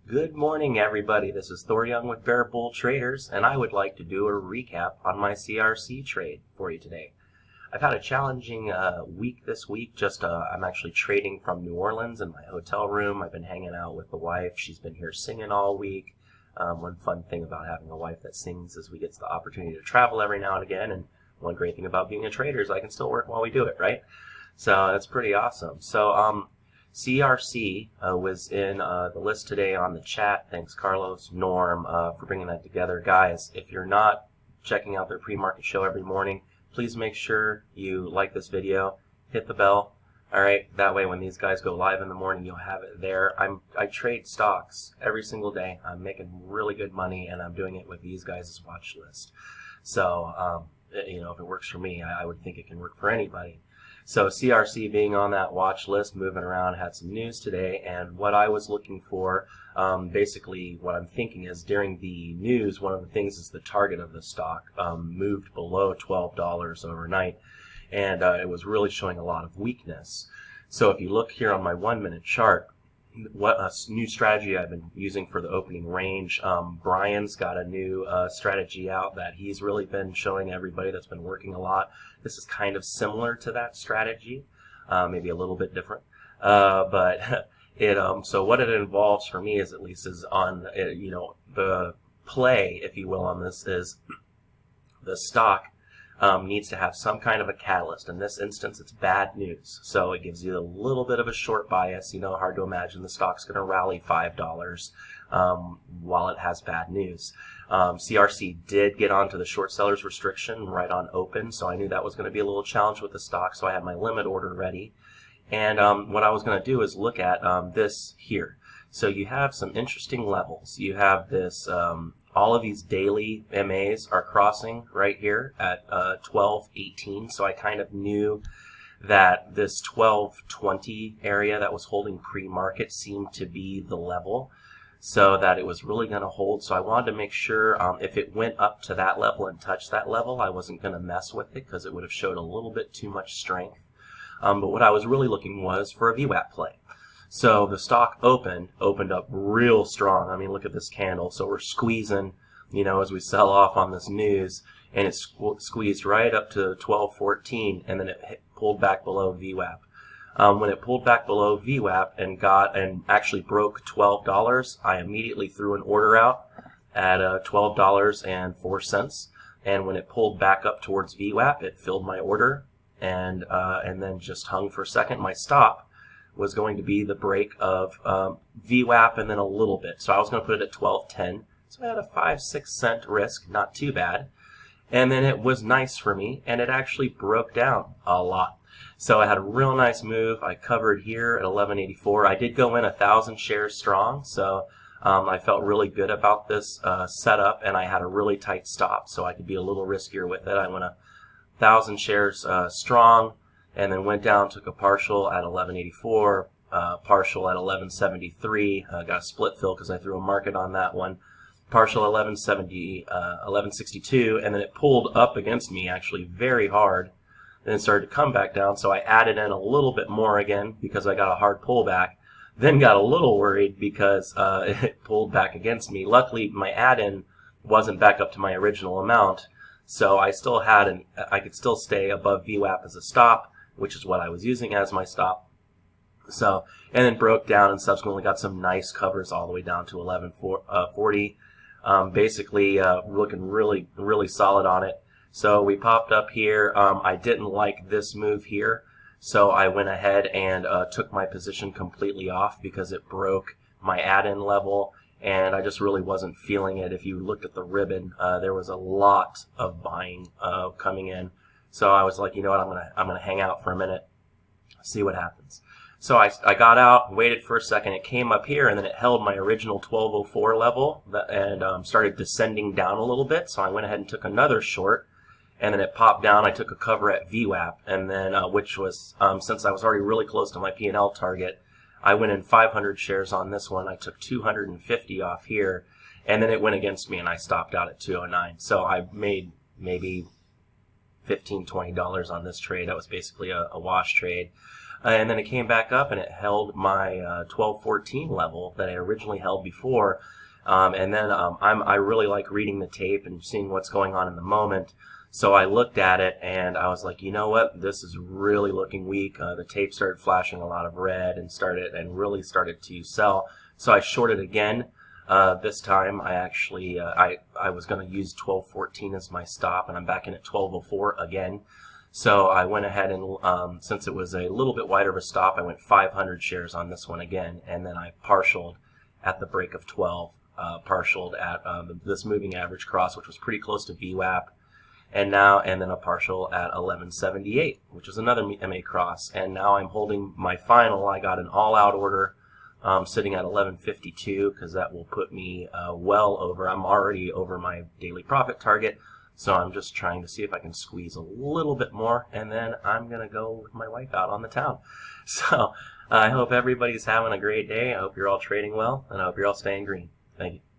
Good morning, everybody. This is Thor Young with Bear Bull Traders, and I would like to do a recap on my CRC trade for you today. I've had a challenging week this week. I'm actually trading from New Orleans in my hotel room. I've been hanging out with the wife. She's been here singing all week. One fun thing about having a wife that sings is we get the opportunity to travel every now and again, and one great thing about being a trader is I can still work while we do it, right? So that's pretty awesome. CRC was in the list today on the chat. Thanks, Carlos, Norm, for bringing that together. Guys, if you're not checking out their pre-market show every morning, please make sure you like this video, hit the bell. All right, that way when these guys go live in the morning, you'll have it there. I trade stocks every single day. I'm making really good money, and I'm doing it with these guys' watch list. So, if it works for me, I would think it can work for anybody. So CRC being on that watch list, moving around, had some news today, and what I was looking for, basically what I'm thinking is during the news, one of the things is the target of the stock moved below $12 overnight, and it was really showing a lot of weakness. So if you look here on my 1-minute chart, what a new strategy I've been using for the opening range. Brian's got a new strategy out that he's really been showing everybody that's been working a lot. This is kind of similar to that strategy, maybe a little bit different, but so what it involves for me is on the play, if you will, on this is the stock needs to have some kind of a catalyst. In this instance, it's bad news. So it gives you a little bit of a short bias. Hard to imagine the stock's going to rally $5 while it has bad news. CRC did get onto the short sellers restriction right on open, so I knew that was going to be a little challenge with the stock, so I had my limit order ready. And what I was going to do is look at this here. So you have some interesting levels. You have this all of these daily MAs are crossing right here at 12.18, so I kind of knew that this 12.20 area that was holding pre-market seemed to be the level, so that it was really going to hold. So I wanted to make sure if it went up to that level and touched that level, I wasn't going to mess with it because it would have showed a little bit too much strength. But what I was really looking was for a VWAP play. So the stock opened up real strong. I mean, look at this candle. So we're squeezing, as we sell off on this news, and it squeezed right up to 12.14, and then it pulled back below VWAP. When it pulled back below VWAP and actually broke $12, I immediately threw an order out at $12.04. And when it pulled back up towards VWAP, it filled my order and then just hung for a second. My stop was going to be the break of VWAP and then a little bit. So I was going to put it at 12.10. So I had a 5-6 cent risk, not too bad. And then it was nice for me, and it actually broke down a lot. So I had a real nice move. I covered here at 11.84. I did go in 1,000 shares strong, so I felt really good about this setup, and I had a really tight stop, so I could be a little riskier with it. I went 1,000 shares strong, and then went down, took a partial at 11.84, partial at 11.73. Got a split fill because I threw a market on that one. Partial 11.62, and then it pulled up against me actually very hard. Then it started to come back down, so I added in a little bit more again because I got a hard pullback. Then got a little worried because it pulled back against me. Luckily, my add-in wasn't back up to my original amount, so I could still stay above VWAP as a stop, which is what I was using as my stop. So, and then broke down and subsequently got some nice covers all the way down to 11.40. Basically, looking really, really solid on it. So we popped up here. I didn't like this move here, so I went ahead and took my position completely off because it broke my add-in level, and I just really wasn't feeling it. If you looked at the ribbon, there was a lot of buying coming in. So I was like, you know what, I'm gonna hang out for a minute, see what happens. So I got out, waited for a second. It came up here, and then it held my original 12.04 level and started descending down a little bit. So I went ahead and took another short, and then it popped down. I took a cover at VWAP, and then which was since I was already really close to my P&L target, I went in 500 shares on this one. I took 250 off here, and then it went against me, and I stopped out at 209. So I made maybe $15, $20 on this trade. That was basically a wash trade. and then it came back up and it held my 1214 level that I originally held before. And then I really like reading the tape and seeing what's going on in the moment. So I looked at it and I was like, you know what, this is really looking weak. The tape started flashing a lot of red and really started to sell. So I shorted again. This time I actually I was going to use 1214 as my stop, and I'm back in at 1204 again. So I went ahead and since it was a little bit wider of a stop, I went 500 shares on this one again, and then I partialed at the break of 12. Partialed at this moving average cross, which was pretty close to VWAP, and then a partial at 1178, which was another MA cross. And now I'm holding my final. I got an all-out order sitting at 1152 because that will put me well over. I'm already over my daily profit target, so I'm just trying to see if I can squeeze a little bit more, and then I'm gonna go with my wife out on the town. So I hope everybody's having a great day. I hope you're all trading well, and I hope you're all staying green. Thank you.